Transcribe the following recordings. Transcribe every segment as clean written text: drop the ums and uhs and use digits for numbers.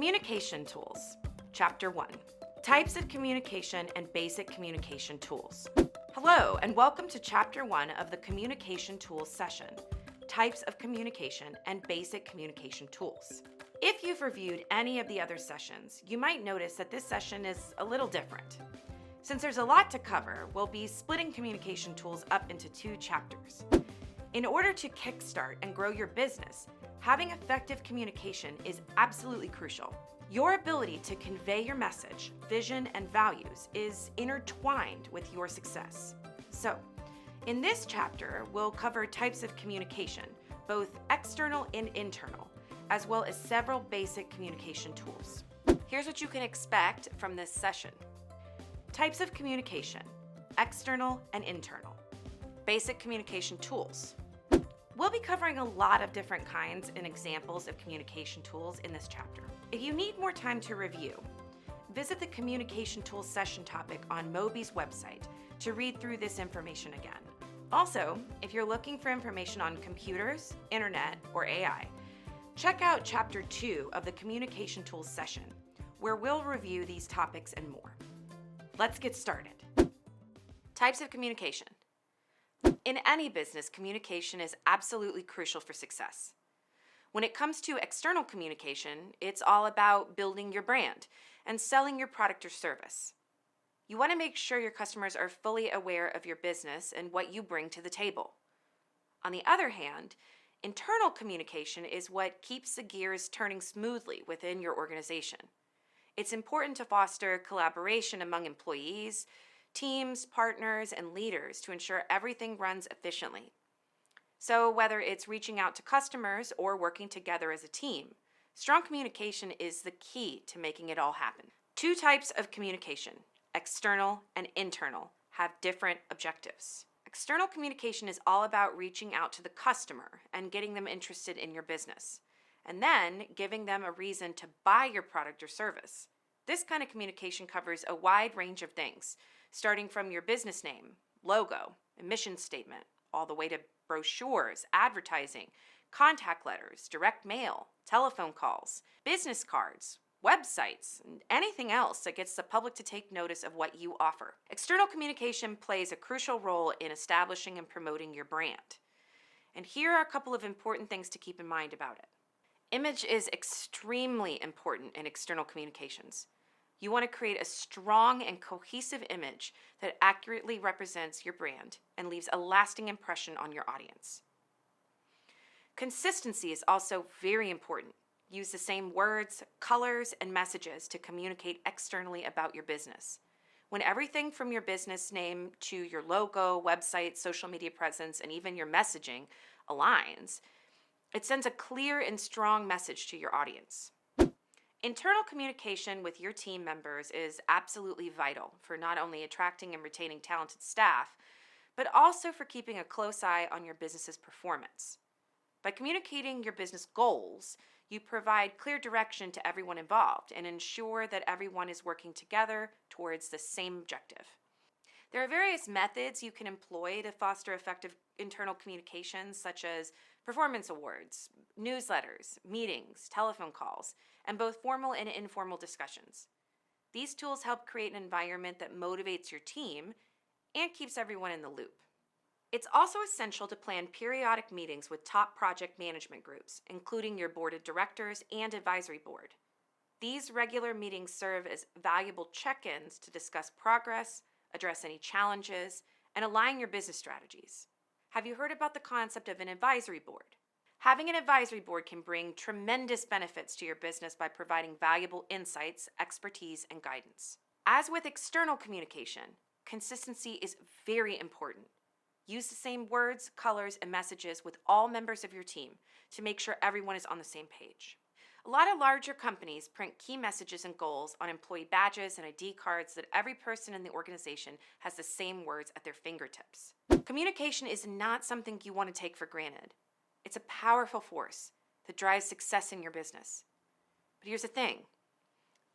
Communication tools. Chapter 1. Types of communication and basic communication tools. Hello, and welcome to Chapter 1 of the Communication Tools session. Types of communication and basic communication tools. If you've reviewed any of the other sessions, you might notice that this session is a little different. Since there's a lot to cover, we'll be splitting communication tools up into 2 chapters. In order to kickstart and grow your business, having effective communication is absolutely crucial. Your ability to convey your message, vision, and values is intertwined with your success. So, in this chapter, we'll cover types of communication, both external and internal, as well as several basic communication tools. Here's what you can expect from this session. Types of communication, external and internal. Basic communication tools. We'll be covering a lot of different kinds and examples of communication tools in this chapter. If you need more time to review, visit the Communication Tools session topic on Moby's website to read through this information again. Also, if you're looking for information on computers, internet, or AI, check out Chapter 2 of the Communication Tools session, where we'll review these topics and more. Let's get started. Types of communication. In any business, communication is absolutely crucial for success. When it comes to external communication, it's all about building your brand and selling your product or service. You want to make sure your customers are fully aware of your business and what you bring to the table. On the other hand, internal communication is what keeps the gears turning smoothly within your organization. It's important to foster collaboration among employees, teams, partners, and leaders to ensure everything runs efficiently. So whether it's reaching out to customers or working together as a team, strong communication is the key to making it all happen. 2 types of communication, external and internal, have different objectives. External communication is all about reaching out to the customer and getting them interested in your business, and then giving them a reason to buy your product or service. This kind of communication covers a wide range of things, starting from your business name, logo, and mission statement, all the way to brochures, advertising, contact letters, direct mail, telephone calls, business cards, websites, and anything else that gets the public to take notice of what you offer. External communication plays a crucial role in establishing and promoting your brand. And here are a couple of important things to keep in mind about it. Image is extremely important in external communications. You want to create a strong and cohesive image that accurately represents your brand and leaves a lasting impression on your audience. Consistency is also very important. Use the same words, colors, and messages to communicate externally about your business. When everything from your business name to your logo, website, social media presence, and even your messaging aligns, it sends a clear and strong message to your audience. Internal communication with your team members is absolutely vital for not only attracting and retaining talented staff, but also for keeping a close eye on your business's performance. By communicating your business goals, you provide clear direction to everyone involved and ensure that everyone is working together towards the same objective. There are various methods you can employ to foster effective internal communications, such as performance awards, newsletters, meetings, telephone calls, and both formal and informal discussions. These tools help create an environment that motivates your team and keeps everyone in the loop. It's also essential to plan periodic meetings with top project management groups, including your board of directors and advisory board. These regular meetings serve as valuable check-ins to discuss progress, address any challenges, and align your business strategies. Have you heard about the concept of an advisory board? Having an advisory board can bring tremendous benefits to your business by providing valuable insights, expertise, and guidance. As with external communication, consistency is very important. Use the same words, colors, and messages with all members of your team to make sure everyone is on the same page. A lot of larger companies print key messages and goals on employee badges and ID cards so that every person in the organization has the same words at their fingertips. Communication is not something you want to take for granted. It's a powerful force that drives success in your business. But here's the thing.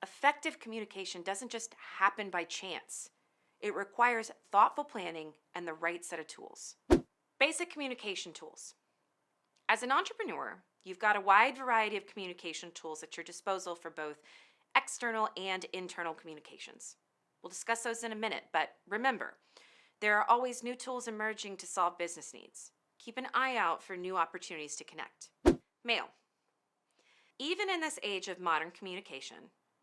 Effective communication doesn't just happen by chance. It requires thoughtful planning and the right set of tools. Basic communication tools. As an entrepreneur, You've got a wide variety of communication tools at your disposal for both external and internal communications. We'll discuss those in a minute, but remember, there are always new tools emerging to solve business needs. Keep an eye out for new opportunities to connect. Mail. Even in this age of modern communication,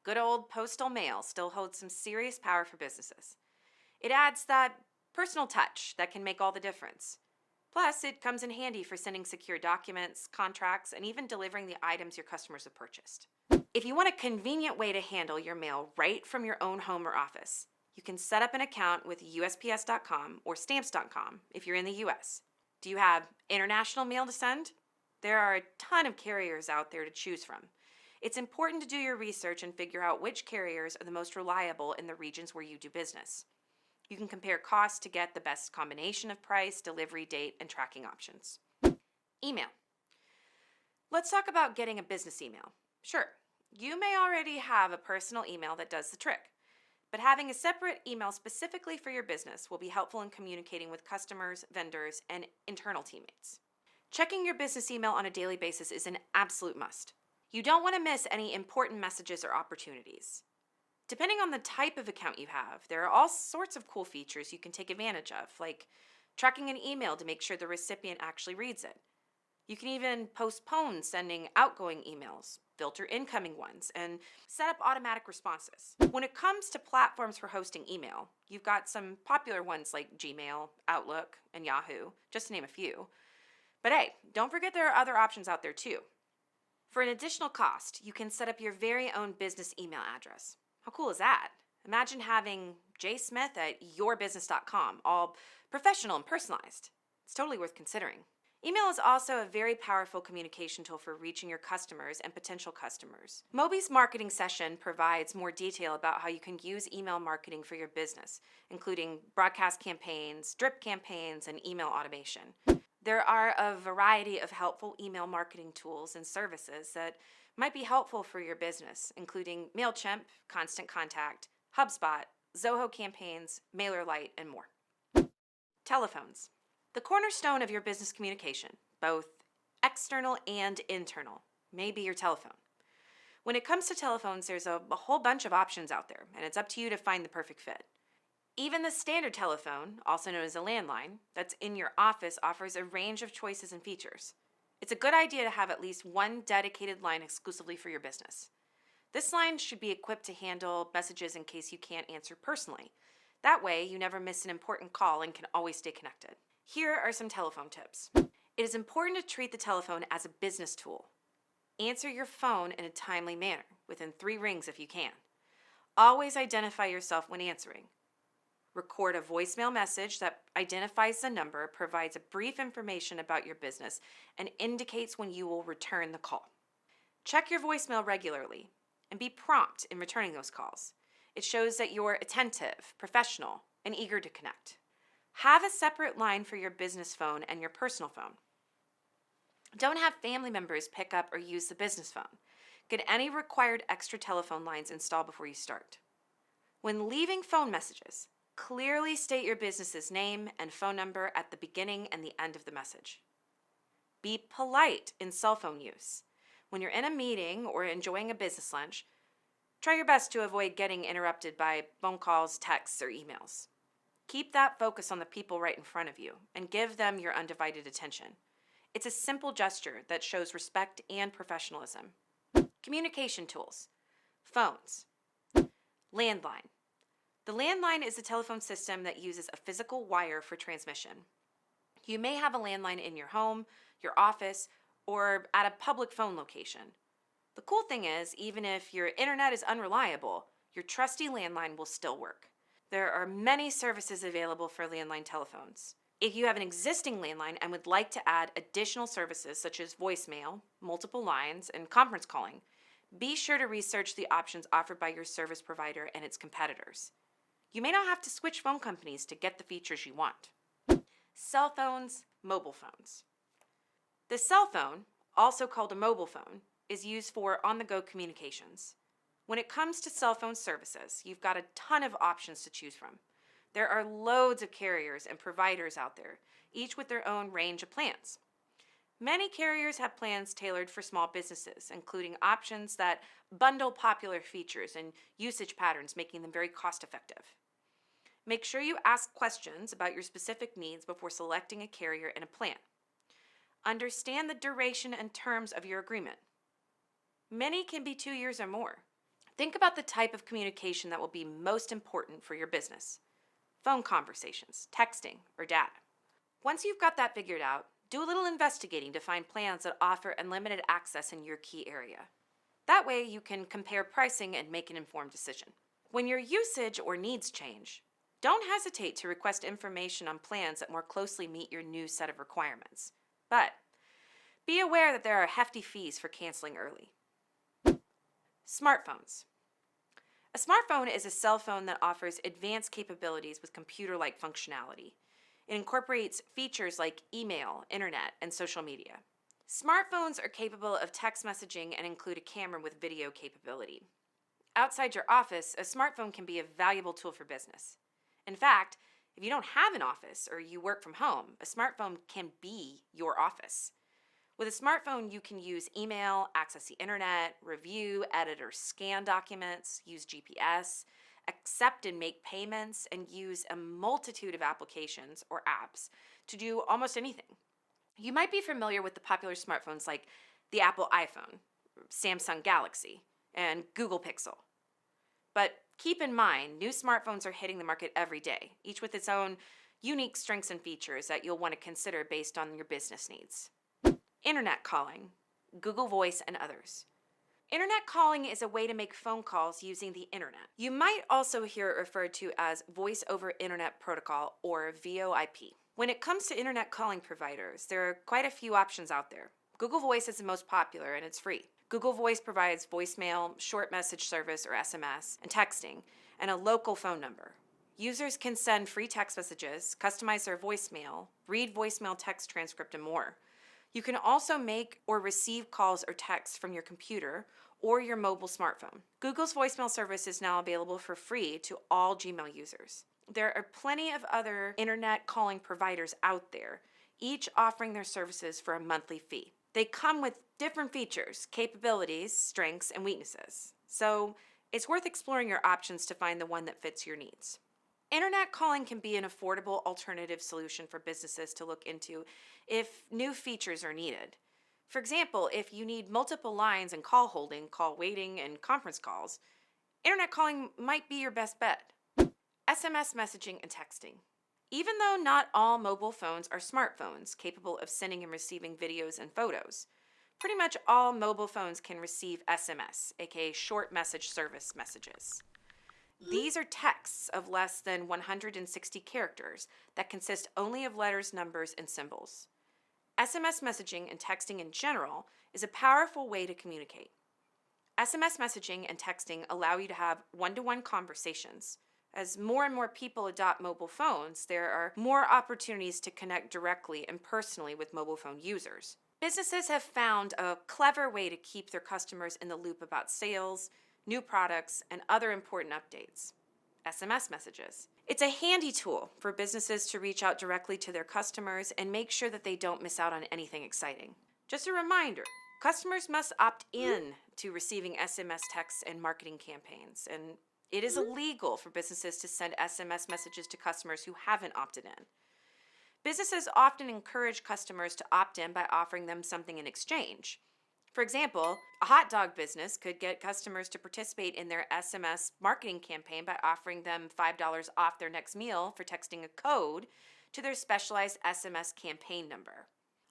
good old postal mail still holds some serious power for businesses. It adds that personal touch that can make all the difference. Plus, it comes in handy for sending secure documents, contracts, and even delivering the items your customers have purchased. If you want a convenient way to handle your mail right from your own home or office, you can set up an account with USPS.com or Stamps.com if you're in the US. Do you have international mail to send? There are a ton of carriers out there to choose from. It's important to do your research and figure out which carriers are the most reliable in the regions where you do business. You can compare costs to get the best combination of price, delivery date, and tracking options. Email. Let's talk about getting a business email. Sure, you may already have a personal email that does the trick, but having a separate email specifically for your business will be helpful in communicating with customers, vendors, and internal teammates. Checking your business email on a daily basis is an absolute must. You don't want to miss any important messages or opportunities. Depending on the type of account you have, there are all sorts of cool features you can take advantage of, like tracking an email to make sure the recipient actually reads it. You can even postpone sending outgoing emails, filter incoming ones, and set up automatic responses. When it comes to platforms for hosting email, you've got some popular ones like Gmail, Outlook, and Yahoo, just to name a few. But hey, don't forget there are other options out there too. For an additional cost, you can set up your very own business email address. How cool is that? Imagine having jsmith@yourbusiness.com, all professional and personalized. It's totally worth considering. Email is also a very powerful communication tool for reaching your customers and potential customers. Moby's marketing session provides more detail about how you can use email marketing for your business, including broadcast campaigns, drip campaigns, and email automation. There are a variety of helpful email marketing tools and services that might be helpful for your business, including MailChimp, Constant Contact, HubSpot, Zoho Campaigns, MailerLite, and more. Telephones. The cornerstone of your business communication, both external and internal, may be your telephone. When it comes to telephones, there's a whole bunch of options out there, and it's up to you to find the perfect fit. Even the standard telephone, also known as a landline, that's in your office offers a range of choices and features. It's a good idea to have at least one dedicated line exclusively for your business. This line should be equipped to handle messages in case you can't answer personally. That way, you never miss an important call and can always stay connected. Here are some telephone tips. It is important to treat the telephone as a business tool. Answer your phone in a timely manner, within 3 rings if you can. Always identify yourself when answering. Record a voicemail message that identifies the number, provides a brief information about your business, and indicates when you will return the call. Check your voicemail regularly and be prompt in returning those calls. It shows that you're attentive, professional, and eager to connect. Have a separate line for your business phone and your personal phone. Don't have family members pick up or use the business phone. Get any required extra telephone lines installed before you start. When leaving phone messages, clearly state your business's name and phone number at the beginning and the end of the message. Be polite in cell phone use. When you're in a meeting or enjoying a business lunch, try your best to avoid getting interrupted by phone calls, texts, or emails. Keep that focus on the people right in front of you and give them your undivided attention. It's a simple gesture that shows respect and professionalism. Communication tools. Phones. Landline. The landline is a telephone system that uses a physical wire for transmission. You may have a landline in your home, your office, or at a public phone location. The cool thing is, even if your internet is unreliable, your trusty landline will still work. There are many services available for landline telephones. If you have an existing landline and would like to add additional services such as voicemail, multiple lines, and conference calling, be sure to research the options offered by your service provider and its competitors. You may not have to switch phone companies to get the features you want. Cell phones, mobile phones. The cell phone, also called a mobile phone, is used for on-the-go communications. When it comes to cell phone services, you've got a ton of options to choose from. There are loads of carriers and providers out there, each with their own range of plans. Many carriers have plans tailored for small businesses, including options that bundle popular features and usage patterns, making them very cost effective. Make sure you ask questions about your specific needs before selecting a carrier and a plan. Understand the duration and terms of your agreement. Many can be 2 years or more. Think about the type of communication that will be most important for your business: phone conversations, texting, or data. Once you've got that figured out, do a little investigating to find plans that offer unlimited access in your key area. That way, you can compare pricing and make an informed decision. When your usage or needs change, don't hesitate to request information on plans that more closely meet your new set of requirements. But be aware that there are hefty fees for canceling early. Smartphones. A smartphone is a cell phone that offers advanced capabilities with computer-like functionality. It incorporates features like email, internet, and social media. Smartphones are capable of text messaging and include a camera with video capability. Outside your office, a smartphone can be a valuable tool for business. In fact, if you don't have an office or you work from home, a smartphone can be your office. With a smartphone, you can use email, access the internet, review, edit, or scan documents, use GPS, accept and make payments, and use a multitude of applications or apps to do almost anything. You might be familiar with the popular smartphones like the Apple iPhone, Samsung Galaxy, and Google Pixel. But keep in mind, new smartphones are hitting the market every day, each with its own unique strengths and features that you'll want to consider based on your business needs. Internet calling, Google Voice, and others. Internet calling is a way to make phone calls using the internet. You might also hear it referred to as Voice over Internet Protocol, or VoIP. When it comes to internet calling providers, there are quite a few options out there. Google Voice is the most popular and it's free. Google Voice provides voicemail, short message service or SMS, and texting, and a local phone number. Users can send free text messages, customize their voicemail, read voicemail text transcript, and more. You can also make or receive calls or texts from your computer or your mobile smartphone. Google's voicemail service is now available for free to all Gmail users. There are plenty of other internet calling providers out there, each offering their services for a monthly fee. They come with different features, capabilities, strengths, and weaknesses. So it's worth exploring your options to find the one that fits your needs. Internet calling can be an affordable alternative solution for businesses to look into if new features are needed. For example, if you need multiple lines and call holding, call waiting, and conference calls, internet calling might be your best bet. SMS messaging and texting. Even though not all mobile phones are smartphones capable of sending and receiving videos and photos, pretty much all mobile phones can receive SMS, aka short message service messages. These are texts of less than 160 characters that consist only of letters, numbers, and symbols. SMS messaging and texting in general is a powerful way to communicate. SMS messaging and texting allow you to have one-to-one conversations. As more and more people adopt mobile phones, there are more opportunities to connect directly and personally with mobile phone users. Businesses have found a clever way to keep their customers in the loop about sales, new products, and other important updates. SMS messages. It's a handy tool for businesses to reach out directly to their customers and make sure that they don't miss out on anything exciting. Just a reminder, customers must opt in to receiving SMS texts and marketing campaigns, and it is illegal for businesses to send SMS messages to customers who haven't opted in. Businesses often encourage customers to opt in by offering them something in exchange. For example, a hot dog business could get customers to participate in their SMS marketing campaign by offering them $5 off their next meal for texting a code to their specialized SMS campaign number.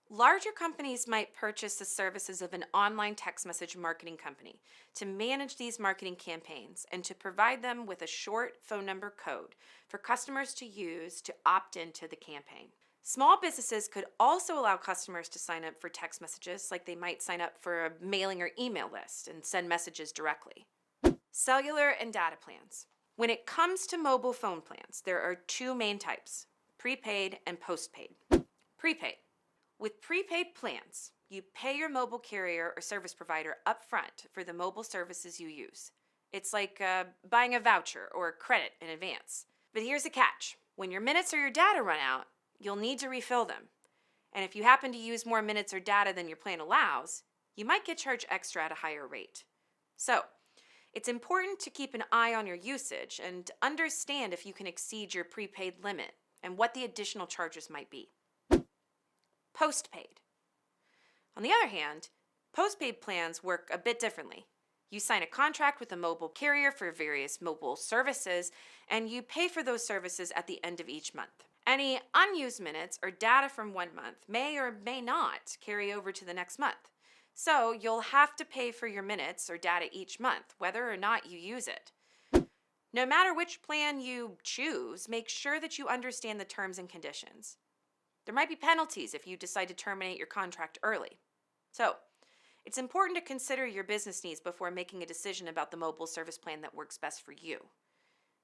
Larger companies might purchase the services of an online text message marketing company to manage these marketing campaigns and to provide them with a short phone number code for customers to use to opt into the campaign. Small businesses could also allow customers to sign up for text messages, like they might sign up for a mailing or email list and send messages directly. Cellular and data plans. When it comes to mobile phone plans, there are two main types: prepaid and postpaid. Prepaid. With prepaid plans, you pay your mobile carrier or service provider upfront for the mobile services you use. It's like buying a voucher or credit in advance. But here's the catch. When your minutes or your data run out, you'll need to refill them. And if you happen to use more minutes or data than your plan allows, you might get charged extra at a higher rate. So, it's important to keep an eye on your usage and understand if you can exceed your prepaid limit and what the additional charges might be. Postpaid. On the other hand, postpaid plans work a bit differently. You sign a contract with a mobile carrier for various mobile services, and you pay for those services at the end of each month. Any unused minutes or data from one month may or may not carry over to the next month. So you'll have to pay for your minutes or data each month, whether or not you use it. No matter which plan you choose, make sure that you understand the terms and conditions. There might be penalties if you decide to terminate your contract early. So, it's important to consider your business needs before making a decision about the mobile service plan that works best for you.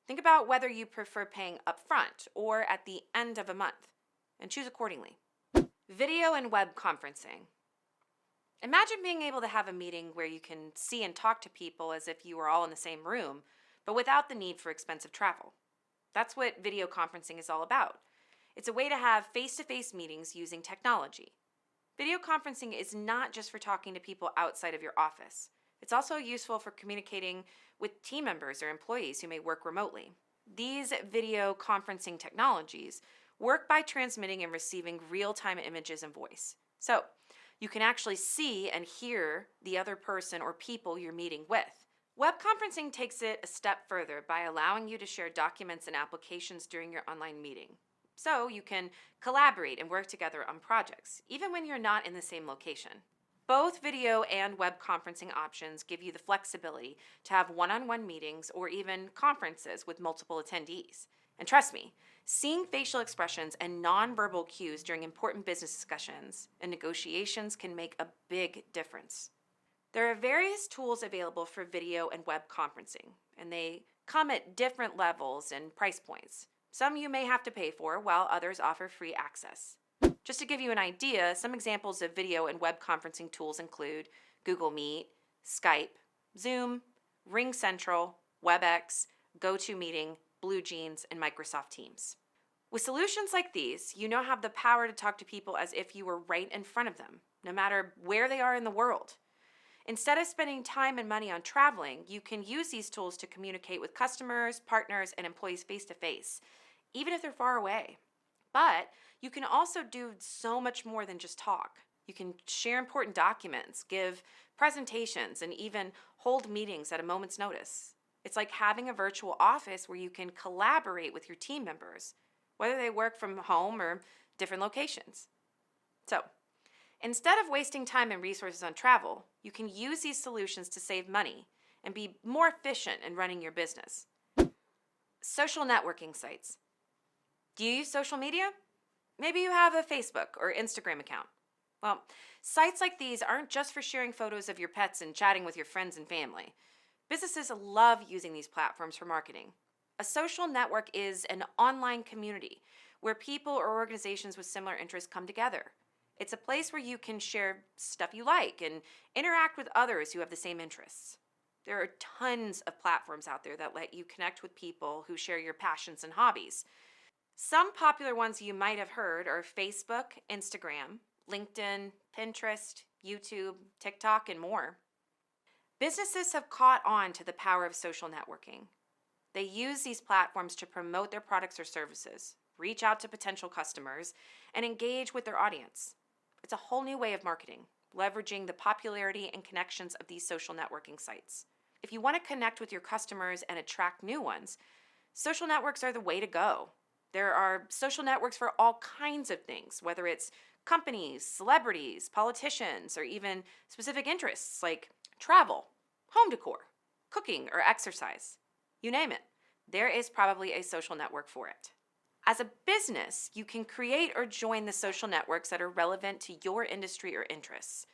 Think about whether you prefer paying upfront or at the end of a month, and choose accordingly. Video and web conferencing. Imagine being able to have a meeting where you can see and talk to people as if you were all in the same room, but without the need for expensive travel. That's what video conferencing is all about. It's a way to have face-to-face meetings using technology. Video conferencing is not just for talking to people outside of your office. It's also useful for communicating with team members or employees who may work remotely. These video conferencing technologies work by transmitting and receiving real-time images and voice. So, you can actually see and hear the other person or people you're meeting with. Web conferencing takes it a step further by allowing you to share documents and applications during your online meeting. So you can collaborate and work together on projects, even when you're not in the same location. Both video and web conferencing options give you the flexibility to have one-on-one meetings or even conferences with multiple attendees. And trust me, seeing facial expressions and nonverbal cues during important business discussions and negotiations can make a big difference. There are various tools available for video and web conferencing, and they come at different levels and price points. Some you may have to pay for, while others offer free access. Just to give you an idea, some examples of video and web conferencing tools include Google Meet, Skype, Zoom, RingCentral, WebEx, GoToMeeting, BlueJeans, and Microsoft Teams. With solutions like these, you now have the power to talk to people as if you were right in front of them, no matter where they are in the world. Instead of spending time and money on traveling, you can use these tools to communicate with customers, partners, and employees face-to-face, even if they're far away. But you can also do so much more than just talk. You can share important documents, give presentations, and even hold meetings at a moment's notice. It's like having a virtual office where you can collaborate with your team members, whether they work from home or different locations. So, instead of wasting time and resources on travel, you can use these solutions to save money and be more efficient in running your business. Social networking sites. Do you use social media? Maybe you have a Facebook or Instagram account. Well, sites like these aren't just for sharing photos of your pets and chatting with your friends and family. Businesses love using these platforms for marketing. A social network is an online community where people or organizations with similar interests come together. It's a place where you can share stuff you like and interact with others who have the same interests. There are tons of platforms out there that let you connect with people who share your passions and hobbies. Some popular ones you might have heard are Facebook, Instagram, LinkedIn, Pinterest, YouTube, TikTok, and more. Businesses have caught on to the power of social networking. They use these platforms to promote their products or services, reach out to potential customers, and engage with their audience. It's a whole new way of marketing, leveraging the popularity and connections of these social networking sites. If you want to connect with your customers and attract new ones, social networks are the way to go. There are social networks for all kinds of things, whether it's companies, celebrities, politicians, or even specific interests like travel, home decor, cooking, or exercise. You name it, there is probably a social network for it. As a business, you can create or join the social networks that are relevant to your industry or interests.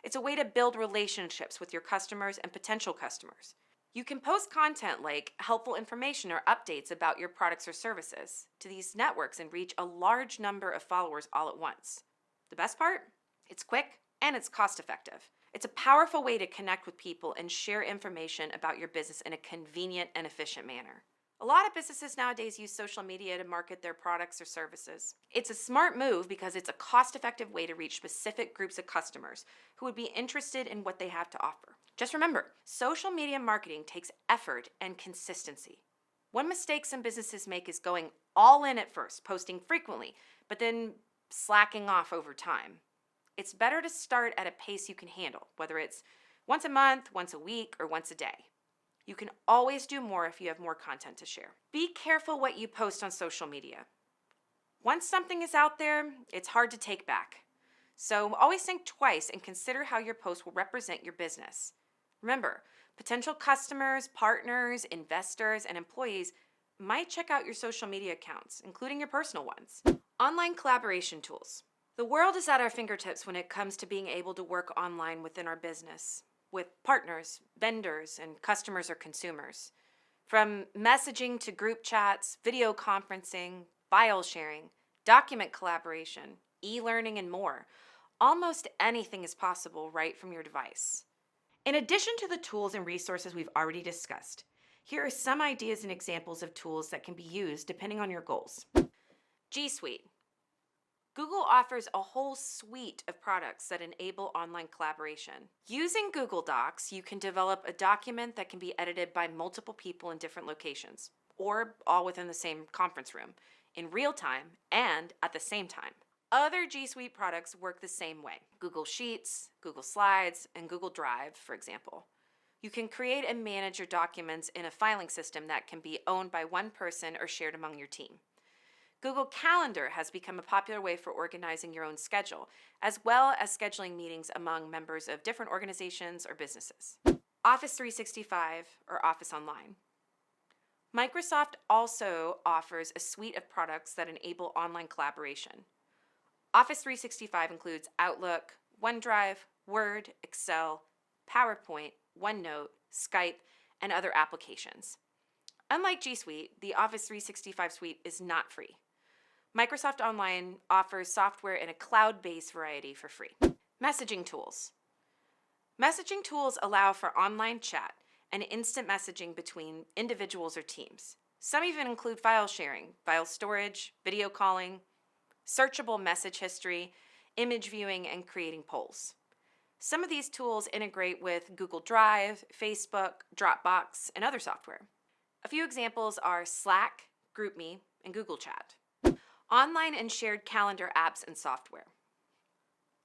It's a way to build relationships with your customers and potential customers. You can post content like helpful information or updates about your products or services to these networks and reach a large number of followers all at once. The best part? It's quick and it's cost-effective. It's a powerful way to connect with people and share information about your business in a convenient and efficient manner. A lot of businesses nowadays use social media to market their products or services. It's a smart move because it's a cost-effective way to reach specific groups of customers who would be interested in what they have to offer. Just remember, social media marketing takes effort and consistency. One mistake some businesses make is going all in at first, posting frequently, but then slacking off over time. It's better to start at a pace you can handle, whether it's once a month, once a week, or once a day. You can always do more if you have more content to share. Be careful what you post on social media. Once something is out there, it's hard to take back. So always think twice and consider how your post will represent your business. Remember, potential customers, partners, investors, and employees might check out your social media accounts, including your personal ones. Online collaboration tools. The world is at our fingertips when it comes to being able to work online within our business, with partners, vendors, and customers or consumers. From messaging to group chats, video conferencing, file sharing, document collaboration, e-learning, and more, almost anything is possible right from your device. In addition to the tools and resources we've already discussed, here are some ideas and examples of tools that can be used depending on your goals. G Suite. Google offers a whole suite of products that enable online collaboration. Using Google Docs, you can develop a document that can be edited by multiple people in different locations, or all within the same conference room, in real time and at the same time. Other G Suite products work the same way. Google Sheets, Google Slides, and Google Drive, for example. You can create and manage your documents in a filing system that can be owned by one person or shared among your team. Google Calendar has become a popular way for organizing your own schedule, as well as scheduling meetings among members of different organizations or businesses. Office 365 or Office Online. Microsoft also offers a suite of products that enable online collaboration. Office 365 includes Outlook, OneDrive, Word, Excel, PowerPoint, OneNote, Skype, and other applications. Unlike G Suite, the Office 365 suite is not free. Microsoft Online offers software in a cloud-based variety for free. Messaging tools. Messaging tools allow for online chat and instant messaging between individuals or teams. Some even include file sharing, file storage, video calling, searchable message history, image viewing, and creating polls. Some of these tools integrate with Google Drive, Facebook, Dropbox, and other software. A few examples are Slack, GroupMe, and Google Chat. Online and shared calendar apps and software.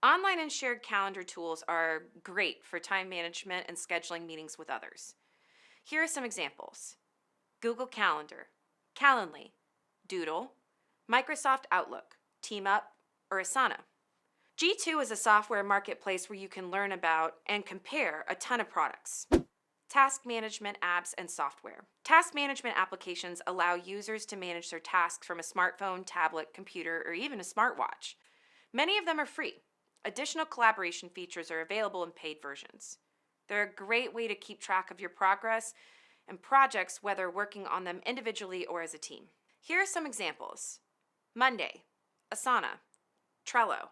Online and shared calendar tools are great for time management and scheduling meetings with others. Here are some examples: Google Calendar, Calendly, Doodle, Microsoft Outlook, TeamUp, or Asana. G2 is a software marketplace where you can learn about and compare a ton of products. Task management apps and software. Task management applications allow users to manage their tasks from a smartphone, tablet, computer, or even a smartwatch. Many of them are free. Additional collaboration features are available in paid versions. They're a great way to keep track of your progress and projects, whether working on them individually or as a team. Here are some examples: Monday, Asana, Trello,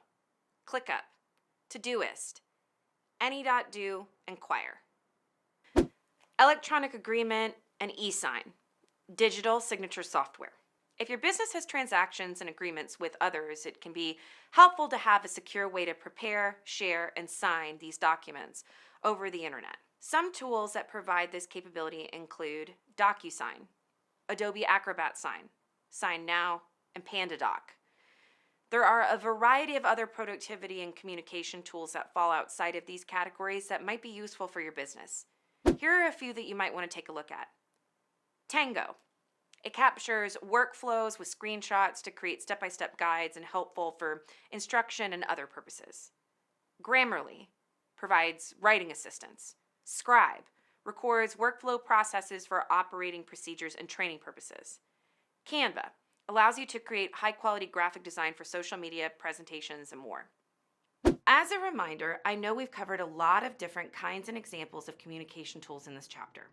ClickUp, Todoist, Any.do, and Quire. Electronic agreement and e-sign, digital signature software. If your business has transactions and agreements with others, it can be helpful to have a secure way to prepare, share, and sign these documents over the internet. Some tools that provide this capability include DocuSign, Adobe Acrobat Sign, SignNow, and PandaDoc. There are a variety of other productivity and communication tools that fall outside of these categories that might be useful for your business. Here are a few that you might want to take a look at. Tango. It captures workflows with screenshots to create step-by-step guides and helpful for instruction and other purposes. Grammarly provides writing assistance. Scribe records workflow processes for operating procedures and training purposes. Canva allows you to create high-quality graphic design for social media, presentations, and more. As a reminder, I know we've covered a lot of different kinds and examples of communication tools in this chapter.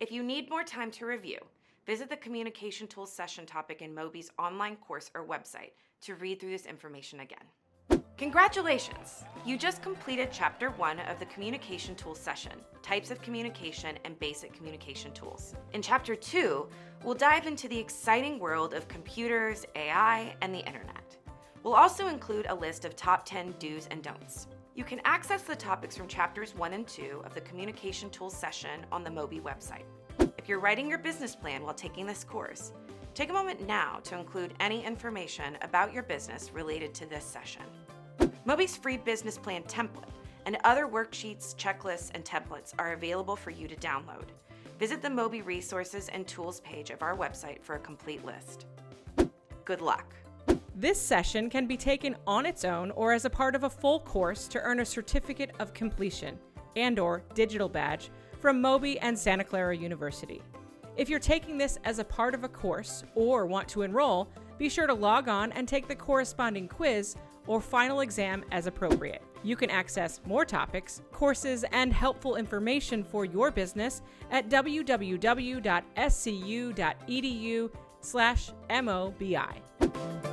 If you need more time to review, visit the Communication Tools session topic in Moby's online course or website to read through this information again. Congratulations! You just completed Chapter 1 of the Communication Tools session, Types of Communication and Basic Communication Tools. In Chapter 2, we'll dive into the exciting world of computers, AI, and the internet. We'll also include a list of top 10 do's and don'ts. You can access the topics from Chapters 1 and 2 of the Communication Tools session on the Moby website. If you're writing your business plan while taking this course, take a moment now to include any information about your business related to this session. Moby's free business plan template and other worksheets, checklists, and templates are available for you to download. Visit the Moby Resources and Tools page of our website for a complete list. Good luck. This session can be taken on its own or as a part of a full course to earn a certificate of completion and/or digital badge from Moby and Santa Clara University. If you're taking this as a part of a course or want to enroll, be sure to log on and take the corresponding quiz or final exam as appropriate. You can access more topics, courses, and helpful information for your business at www.scu.edu/MOBI.